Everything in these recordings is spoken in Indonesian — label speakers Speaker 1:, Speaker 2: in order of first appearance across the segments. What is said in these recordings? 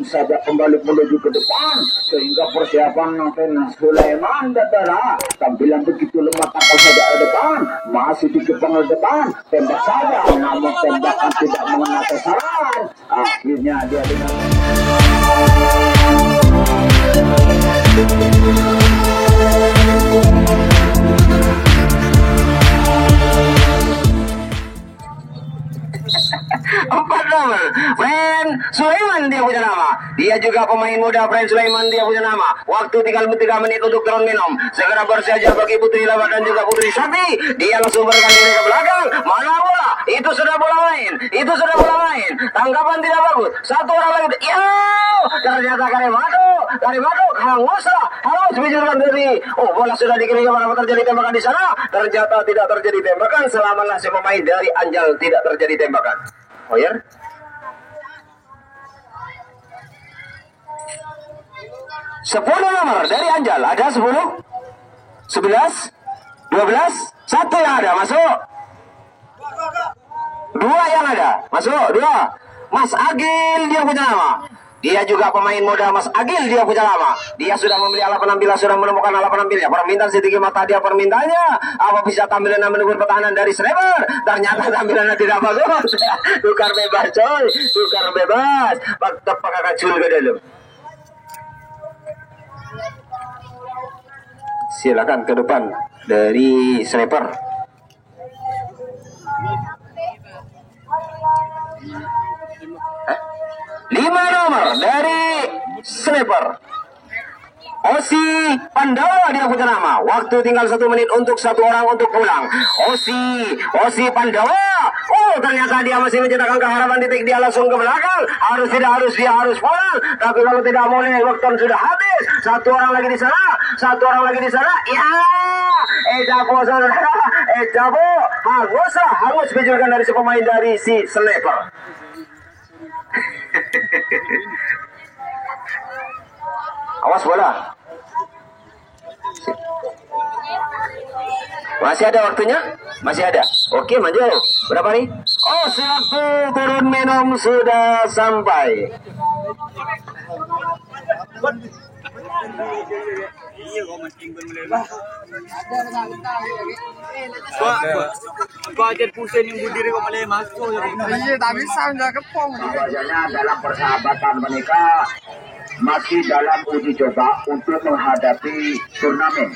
Speaker 1: saja kembali menuju ke depan sehingga persiapan Novena Sulaiman Dadara tampilan begitu lemah tampil saja ke depan, masih di kepala depan, tembak saja namun tembakan tidak mengenai sasaran, akhirnya dia dengan
Speaker 2: empat nomor Friend Sulaiman dia punya nama. Dia juga pemain muda. Friend Sulaiman dia punya nama. Waktu tinggal 3 menit untuk turun minum. Segera bersiap bagi Putri Lava dan juga Putri Sakti. Dia langsung berganti ke belakang. Mana bola? Itu sudah bola main. Itu sudah bola main. Tangkapan tidak bagus. Satu orang lagi. Ya, ternyata Karimado harus bijurkan diri. Oh, bola sudah dikirim kemana terjadi tembakan di sana. Ternyata tidak terjadi tembakan. Selamatlah si pemain dari Anjal tidak terjadi tembakan. Oh ya? 10 nomor dari Anjal. Ada 10 11 12 1 yang ada masuk. 2 yang ada masuk. 2 Mas Agil dia punya nama. Dia juga pemain muda. Mas Agil dia punya nama. Dia sudah membeli alat penampilan, sudah menemukan alat penampilan. Permintaan setinggi mata dia permintaannya. Apa bisa tampilan menunggu pertahanan dari Sniper? Ternyata tampilannya tidak bagus. Tukar bebas coy. Tukar bebas. Tepak kacul ke dalam. Silakan ke depan dari Sniper. Lima nomor dari Sniper. Osi Pandawa dia punya nama. Waktu tinggal 1 menit untuk 1 orang untuk pulang. Osi Pandawa. Oh, ternyata dia masih menciptakan keharapan titik. Dia langsung ke belakang. Dia harus pulang. Tapi kalau tidak boleh, waktu sudah habis. 1 orang lagi di sana. Ya, Ejabo saudara. Hangus bijurkan dari si pemain dari si Sniper. Awas bola. Masih ada waktunya? Masih ada. Oke, maju. Berapa nih? Oh, sewaktu turun minum sudah sampai.
Speaker 3: Bajet pusing yang berdiri kok malah masuk. Iya, tak bisa nggak kepong.
Speaker 1: Biasanya dalam persahabatan mereka masih dalam uji coba untuk menghadapi turnamen.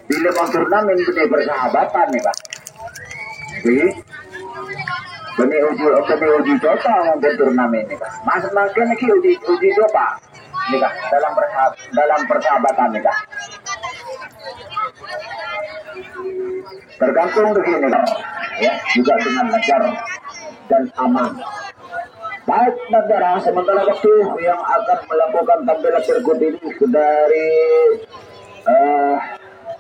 Speaker 1: Di level turnamen benih persahabatan nih Pak. Benih uji coba untuk turnamen nih Pak. Makin lagi uji coba nih Pak dalam persahabatan nih Pak. Tergantung begini Pak, ya juga dengan lancar dan aman. Baik negara, sementara waktu yang akan melakukan tampilan sirkuit ini dari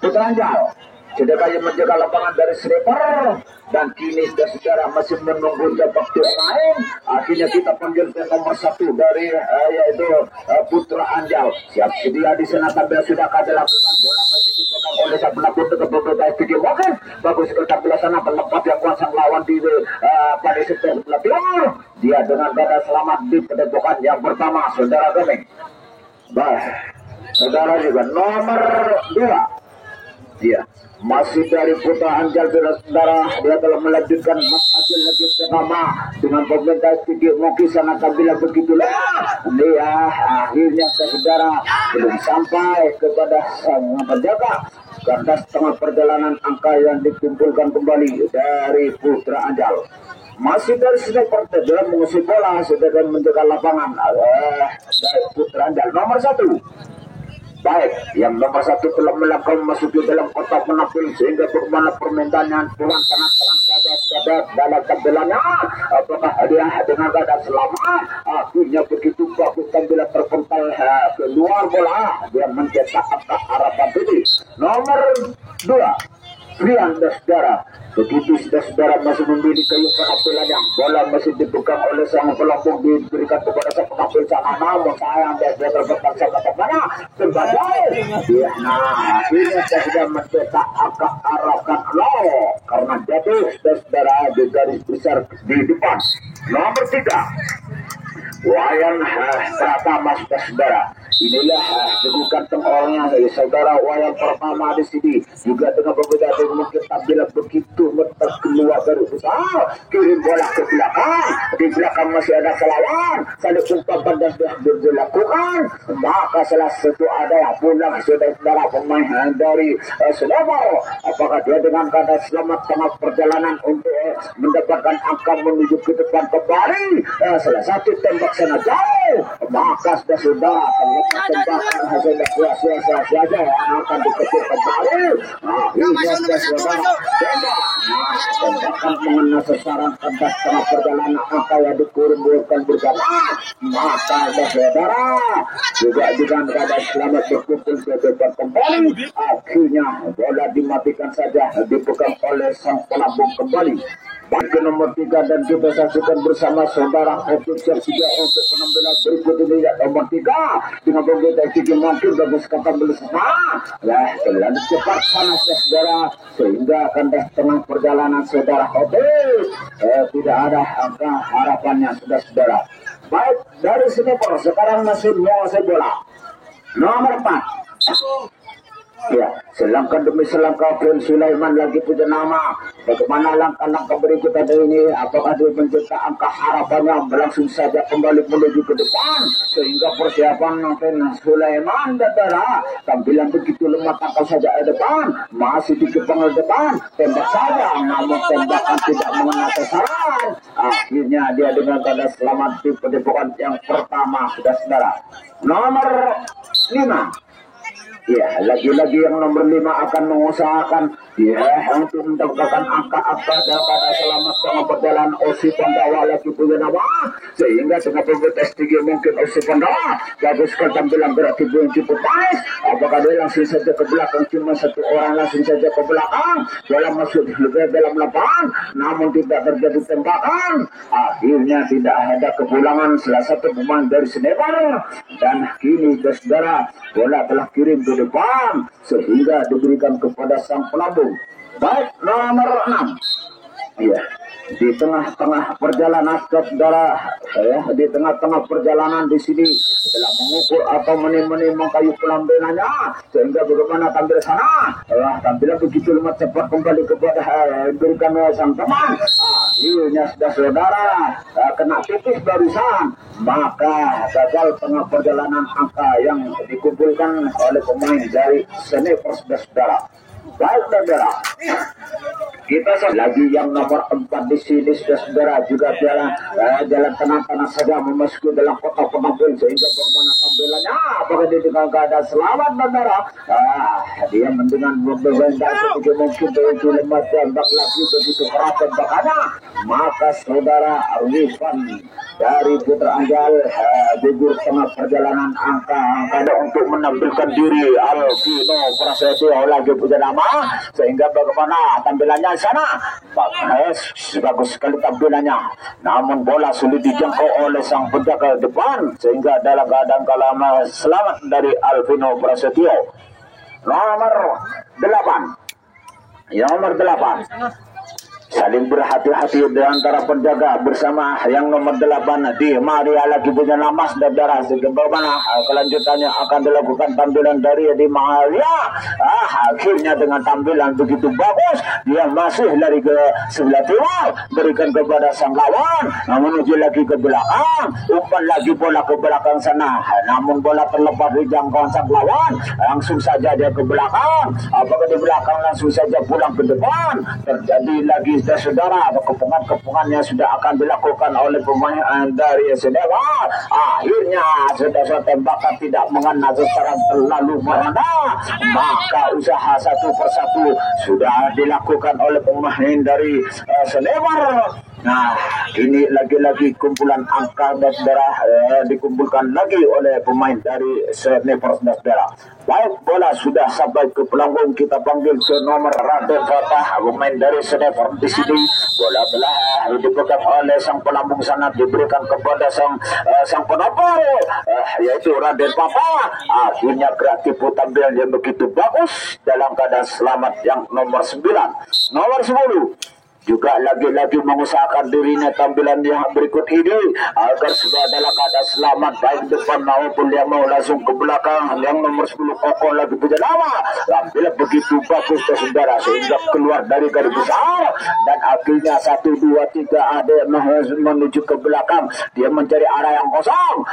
Speaker 1: Putra Anjal sudah kaya menjaga lapangan dari Sniper dan kini saudara masih menunggu waktu lain. Akhirnya kita panggil ke nomor 1 dari yaitu Putra Anjal. Siap sedia di sana tampil sudah kada lakukan bola masih dipegang oleh sang pelapor ke beberapa FPG Moken. Bagus sekali tampil sana pelempat yang kuat sang lawan di pada sektor sebelah timur. Dia dengan gada selamat di pendepokan yang pertama saudara kami. Baik, saudara juga nomor 2. Dia masih dari Putra Anjal saudara, dia telah melanjutkan Mas Agil lagi pertama dengan pemerintah sedikit mungkin sangat tampil begitulah. Dia akhirnya saudara belum sampai kepada sang penjaga karena setengah perjalanan angka yang dikumpulkan kembali dari Putra Anjal. Masih dari Sniper dalam mengusir bola sedang menjaga lapangan dari Putra Anjal nomor 1. Baik, yang nomor 1 telah melakukan masuk ke dalam kotak penampil sehingga bermana permintaannya pulang tenang saja dalam tampilannya. Apakah dia dengan keadaan selamat? Akhirnya begitu bagus tampilan terpental keluar bola. Dia mencetak angka harapan titik. Nomor 2, Rian saudara. Begitu saudara masih memilih kayu penampilannya, bola masih dipegang oleh sang pelampung diberikan kepada sang penampil sana, namun sayang dia terpental sama mana sebagai dia. Nah, akhirnya saya sudah mencetak angka harapan karena jatuh saudara di garis besar di depan. Nomor 3, Wayan Pratama saudara. Inilah dudukan tengornya saudara wayan pertama di sini juga dengan berbeda dengan mungkin tampilan begitu keluar dari usaha kirim bola ke belakang, di belakang masih ada selawan saling umpan dan dilakukan, maka salah satu ada yang pulang saudara pemain dari Sleman. Apakah dia dengan kata selamat tengah perjalanan untuk mendapatkan angka menuju ke depan kembali, salah satu tembak sana jauh, maka sudah tembakan hasilnya sia-sia saja akan diketuk kembali. Ini saudara tembakan mengenai sasaran pada tengah perjalanan angka yang dikurumburkan bersama, maka saudara juga dengan keadaan selamat berkumpul ke depan kembali. Akhirnya bola dimatikan saja, dipegang oleh sang pelambung kembali. Baik ke nomor 3 dan kita saksikan bersama saudara ofisial 3 untuk penampilan berikut ini ya, nomor 3 dengan berbeda tinggi mungkin bagus kata bersama terlalu cepat panas ya saudara, sehingga akan tengah perjalanan saudara tidak ada angka harapannya sudah saudara. Baik dari sini sekarang masih menguasai bola nomor 4. Ya, selangkah demi selangkah Prin Sulaiman lagi punya nama. Bagaimana langkah-langkah berikutnya ini? Apakah dia mencipta angka harapannya langsung saja kembali menuju ke depan, sehingga persiapan Prin Sulaiman saudara tampilan begitu lemah tangkal saja di depan, masih di kepala depan, tembak saja namun tembakan tidak mengenai sasaran. Akhirnya dia dengan tanda selamat di padepokan yang pertama sudah saudara. Nomor 5. Ya, lagi-lagi yang nomor 5 akan mengusahakan untuk mendapatkan angka-angka daripada selamat dalam perjalanan Osi Pandawa lagi punya nama, sehingga dengan pembetes tinggi mungkin Osi Pandawa bagus tampilan berarti belum cukup baik. Apakah dia langsung saja ke belakang, cuma satu orang langsung saja ke belakang, bola masuk lebih dalam lapangan namun tidak terjadi tembakan. Akhirnya tidak ada kepulangan salah satu pemain dari Sleman, dan kini saudara bola telah kirim ke depan sehingga diberikan kepada sang pelambung. Baik nomor 6. Ya, di tengah-tengah perjalanan saudara, di tengah-tengah perjalanan di sini telah mengukur atau menimang kayu pelambungannya, sehingga bagaimana tampil sana, tampilan begitu lemah cepat kembali kepada berikan sang teman. Akhirnya sudah saudara kena tipis barusan, maka gagal tengah perjalanan angka yang dikumpulkan oleh pemain dari Sneakers saudara. Baik saudara, kita lagi yang nomor 4 di sini saudara juga jalan tenang-tenang saja memasuki dalam kota penampil, sehingga bagaimana tampilannya apakah dia dengan keadaan selamat saudara. Dia mendengar berbeda ketika mungkin begitu lemah tembak lagi begitu keras tembakannya, maka saudara Rifan dari Putra Anjal gugur tengah perjalanan angka untuk menampilkan diri Alvino Prasetyo lagi punya nama, sehingga bagaimana tampilannya di sana bagus sekali tampilannya, namun bola sulit dijangkau oleh sang penjaga depan, sehingga dalam keadaan kalah selamat dari Alvino Prasetyo. Nomor 8 saling berhati-hati di antara penjaga bersama yang nomor 8 di Maria lagi punya nama saudara, sehingga bagaimana kelanjutannya akan dilakukan tampilan dari di Maria. Akhirnya dengan tampilan begitu bagus dia masih lari ke sebelah timur, berikan kepada sang lawan, menuju lagi ke belakang, umpan lagi bola ke belakang sana, namun bola terlepas di jangkauan sang lawan, langsung saja dia ke belakang. Apakah di belakang langsung saja pulang ke depan, terjadi lagi saudara kepungan-kepungannya sudah akan dilakukan oleh pemain dari Sleman. Akhirnya saudara tembakan tidak mengena sasaran terlalu merana, maka usaha satu persatu sudah dilakukan oleh pemain dari Sleman. Nah, ini lagi-lagi kumpulan angka saudara dikumpulkan lagi oleh pemain dari Sneakers saudara. Baik, bola sudah sampai ke pelambung, kita panggil ke nomor Raden Fatah, pemain dari Sneakers di sini. Bola telah dipegang oleh sang pelambung sana, diberikan kepada sang penopang yaitu Raden Fatah. Akhirnya kreatif tampilan yang begitu bagus dalam keadaan selamat yang nomor 9. Nomor 10 juga lagi-lagi mengusahakan dirinya tampilan yang berikut ini agar sudah dalam keadaan selamat baik depan maupun dia mau langsung ke belakang. Yang nomor 10 Koko lagi punya nama tampil begitu bagus saudara sehingga keluar dari garis besar dan akhirnya 1, 2, 3 ada menuju ke belakang, dia mencari arah yang kosong.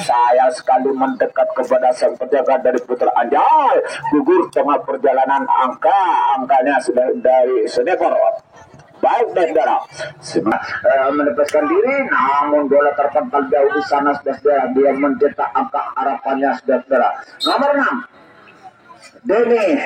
Speaker 1: Sayang sekali mendekat kepada sang penjaga dari Putra Anjay, gugur tengah perjalanan. Angkanya sudah dari sniper. Baik saudara, melepaskan diri, namun bola terpental jauh di sana saudara. Dia mencetak angka harapannya saudara. Nomor 6 Denny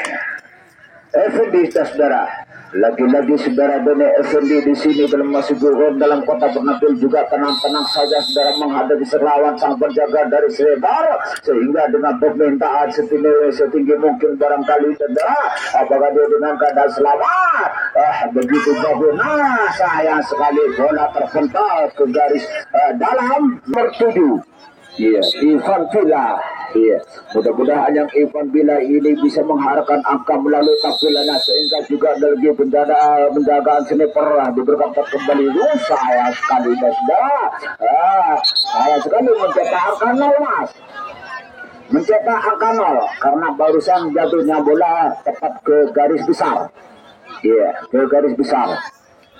Speaker 1: Effendi saudara. Lagi-lagi saudara Denny Effendi di sini belum masih gugur dalam kota bernampil juga tenang-tenang saja saudara menghadapi lawan sang penjaga dari Srebar, sehingga dengan permintaan setinggi mungkin barangkali saudara apakah dia dengan keadaan selamat. Begitu bagus. Sayang sekali bola terpental ke garis dalam nomor 7. Iya, Ivan Villa. Iya, mudah-mudahan yang Ivan Villa ini bisa mengharapkan angka melalui tampilannya sehingga juga dari penjagaan sniper diberikan kembali. Sayang sekali saudara. Sayang sekali mencetak angka 0 mas. Mencetak angka 0 karena barusan jatuhnya bola tepat ke garis besar. Iya, ke garis besar.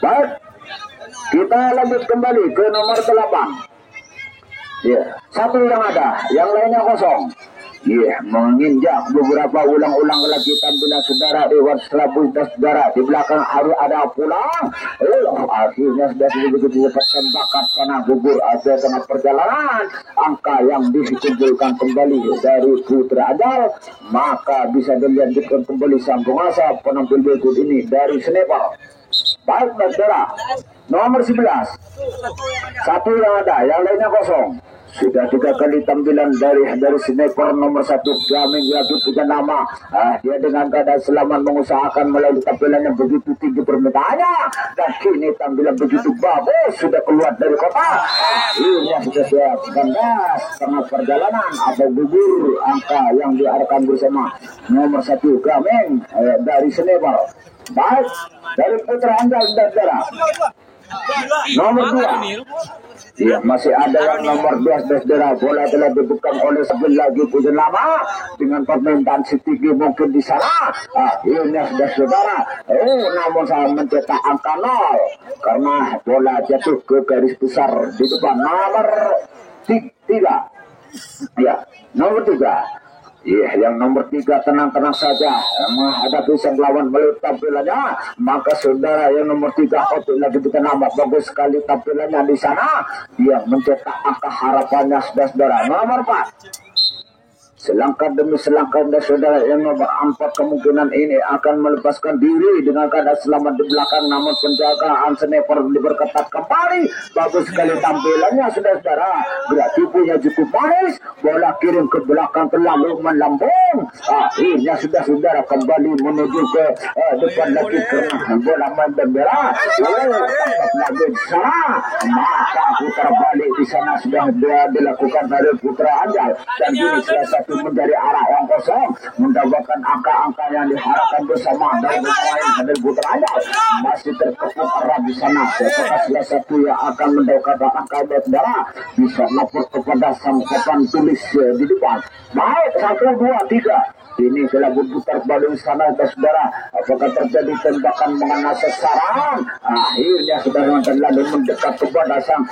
Speaker 1: Baik, kita lanjut kembali ke nomor 8. Ya, satu yang ada, yang lainnya kosong. Ya, menginjak beberapa ulang-ulang lagi tampilan saudara di Waslabu dan saudara di belakang harus ada pulang. Akhirnya sudah begitu cepat tembakan karena gugur ada tengah perjalanan. Angka yang dikumpulkan kembali dari Putra Anjay, maka bisa dilanjutkan kembali sang penguasa penampil berikut ini dari sniper. Baik saudara, nomor 11. Satu yang ada, yang lainnya kosong. Sudah 3 kali tampilan dari sniper nomor 1 Gaming lagi punya nama. Dia dengan keadaan selamat mengusahakan melalui tampilan yang begitu tinggi permintaannya, dan kini tampilan begitu bagus sudah keluar dari kota. Akhirnya sudah siap kandas tengah perjalanan atau gugur angka yang diarahkan bersama nomor 1 Gaming dari sniper. Baik, dari Putra Anjay dan saudara. Nomor 2. Ya, masih ada yang nomor 2 saudara. Bola telah dibuka oleh sebelah lagi punya nama dengan permintaan setinggi mungkin di sana. Akhirnya sudah saudara. Namun saya mencetak angka 0 karena bola jatuh ke garis besar di depan nomor 3. Ya, nomor 3. Iya, yang nomor 3 tenang-tenang saja menghadapi sang lawan melalui tampilannya. Maka saudara yang nomor 3 Otik lagi kita nama bagus sekali tampilannya di sana. Dia mencetak angka harapannya saudara. Nomor 4. Selangkah demi selangkah saudara yang nomor 4 kemungkinan ini akan melepaskan diri dengan keadaan selamat di belakang, namun penjagaan sniper diperketat kembali. Bagus sekali tampilannya saudara. Berarti punya cukup manis. Bola kirim ke belakang terlalu melambung. Akhirnya sudah saudara kembali menuju ke depan lagi karena bola main bendera. Lagi di sana. Maka putar balik di sana sudah dilakukan dari Putra Anjay, dan ini salah satu mencari arah yang kosong, mendapatkan angka-angka yang diharapkan bersama dari pemain dari Putra Anjay. Masih terkepung erat di sana. Apakah salah satu yang akan mendapatkan angka saudara bisa lapor kepada sang papan tulis di depan. Baik, 1, 2, 3. Ini telah berputar balik di sana saudara. Apakah terjadi tembakan mengenai sasaran? Akhirnya saudara terlalu mendekat kepada sang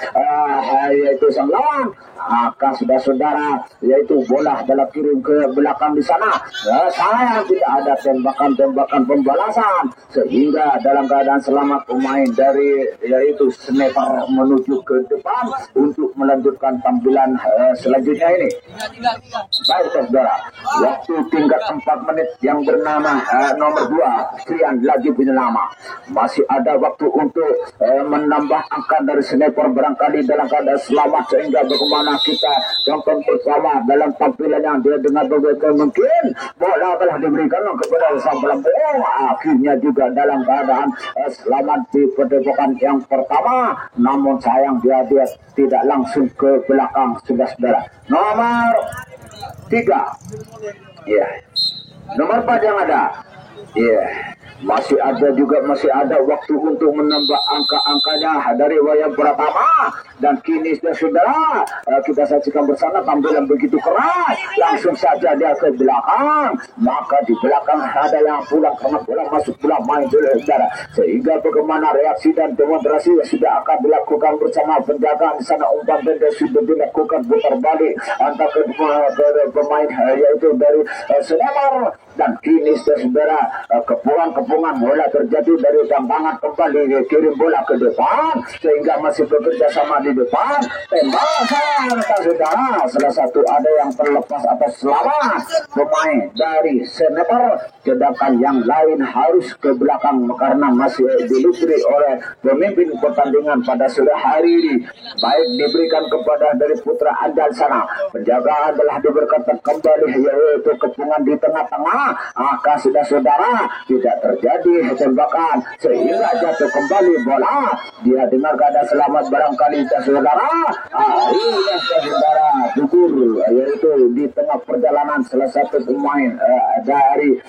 Speaker 1: yaitu sang lawan. Maka sudah saudara yaitu bola dalam kirim ke belakang di sana. Sayang tidak ada tembakan-tembakan pembalasan sehingga dalam keadaan selamat pemain dari yaitu sniper menuju ke depan untuk melanjutkan tampilan selanjutnya ini. Baik saudara, waktu tinggal 4 menit yang bernama nomor 2 Trian lagi punya nama. Masih ada waktu untuk menambah angka dari sniper barangkali dalam keadaan selamat, sehingga bagaimana kita tonton bersama dalam tampilan yang dia dengan begitu mungkin bola telah diberikan kepada sang pelempung. Akhirnya juga dalam keadaan selamat di pedepokan yang pertama, namun sayang dia tidak langsung ke belakang saudara. Nomor 3. Iya. Nomor 4 yang ada. Iya. Masih ada waktu untuk menambah angka-angkanya dari wayang pertama. Dan kini saudara, kita saksikan bersama tampilan begitu keras. Langsung saja dia ke belakang. Maka di belakang ada yang pulang karena bola masuk bola main dulu saudara. Sehingga bagaimana reaksi dan demonstrasi sudah akan dilakukan bersama penjagaan di sana. Umpan benda sudah dilakukan putar balik antara kedua pemain yaitu dari Sleman. Dan kini saudara, kepungan bola terjadi dari tangan kembali kirim bola ke depan sehingga masih bekerja sama di depan. Tembakan saudara, salah satu ada yang terlepas atas selamat pemain dari Seneper, sedangkan yang lain harus ke belakang karena masih dilipuri oleh pemimpin pertandingan pada sore hari ini. Baik diberikan kepada dari Putra Anjal sana, penjagaan telah diberikan kembali yaitu kepungan di tengah-tengah. Maka sudah saudara tidak terjadi tembakan sehingga jatuh kembali bola. Dia dengar ada selamat barangkali saudara. Akhirnya saudara gugur yaitu di tengah perjalanan salah satu pemain dari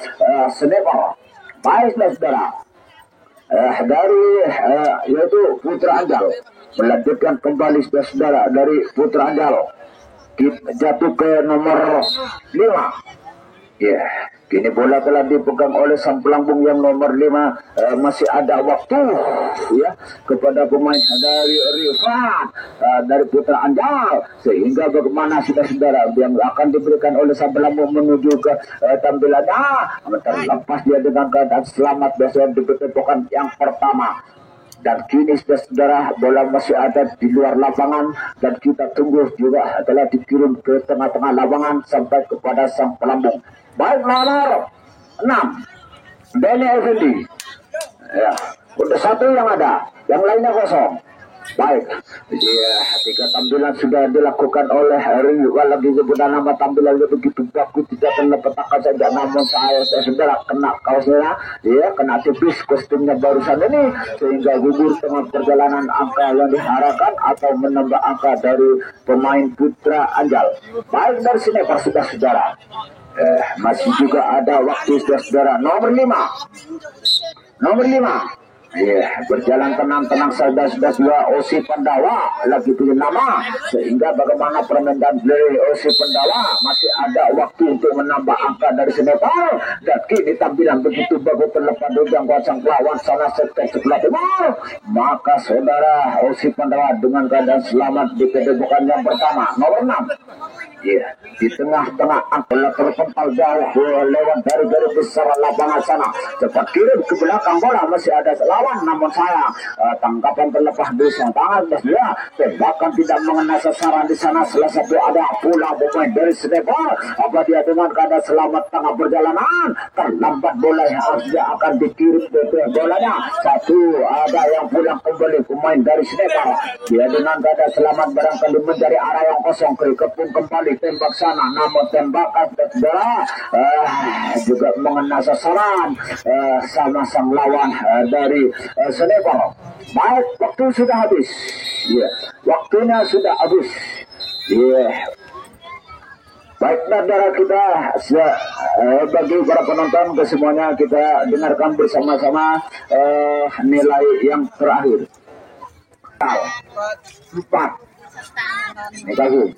Speaker 1: Senegal. Baiklah saudara, dari yaitu Putra Anjal melanjutkan kembali saudara dari Putra Anjal jatuh ke nomor 5. Ya, kini bola telah dipegang oleh sang pelambung yang nomor 5. Masih ada waktu ya kepada pemain dari Rifat dari Putra Anjal, sehingga bagaimana saudara yang akan diberikan oleh sang pelambung menuju ke tampilannya. Terlepas dia dengan keadaan selamat biasanya di pertempuran yang pertama. Dan kini saudara bola masih ada di luar lapangan dan kita tunggu juga telah dikirim ke tengah-tengah lapangan sampai kepada sang pelambung. Baik, nomor 6 Benny Effendi ya, udah satu yang ada, yang lainnya kosong. Baik, tiga tampilan sudah dilakukan oleh Rio. Lagi sebutan nama tampilannya begitu bagus, tidak kena petakan saja. Namun saya saudara kena kaosnya, ya kena tipis kostumnya barusan ini, sehingga gugur tengah perjalanan angka yang diharapkan atau menambah angka dari pemain Putra Anjal. Baik, dari sini sudah saudara. Masih juga ada waktu saudara. Nomor 5. Ya, berjalan tenang-tenang saja sudah Osi Pandawa lagi pilih nama, sehingga bagaimana permainan dari Osi Pandawa masih ada waktu untuk menambah angka dari Senegal. Dan kini tampilan begitu bagus terlepas dari jangkauan sang lawan sana sebelah timur. Maka saudara Osi Pandawa dengan keadaan selamat di kedudukan yang pertama, nomor 6. Ya, di tengah-tengah bola terpental jauh lewat dari garis besar lapangan sana. Cepat kirim ke belakang bola, masih ada lawan, namun saya tangkapan terlepas di tangan dia. Tembakan tidak mengenai sasaran di sana. Salah satu ada pula pemain dari Senegal. Apa dia dengan keadaan selamat tengah perjalanan? Terlambat bola yang harusnya akan dikirim ke bolanya. Satu ada yang pulang kembali pemain dari Senegal. Dia dengan keadaan selamat barangkali mencari arah yang kosong, kepung kembali tembak sana, namun tembakan juga mengenai sasaran sama sang lawan dari Senegal. Baik, waktu sudah habis. Waktunya sudah habis. Baik, saudara kita bagi para penonton kesemuanya, kita dengarkan bersama-sama nilai yang terakhir. 4. Terima kasih.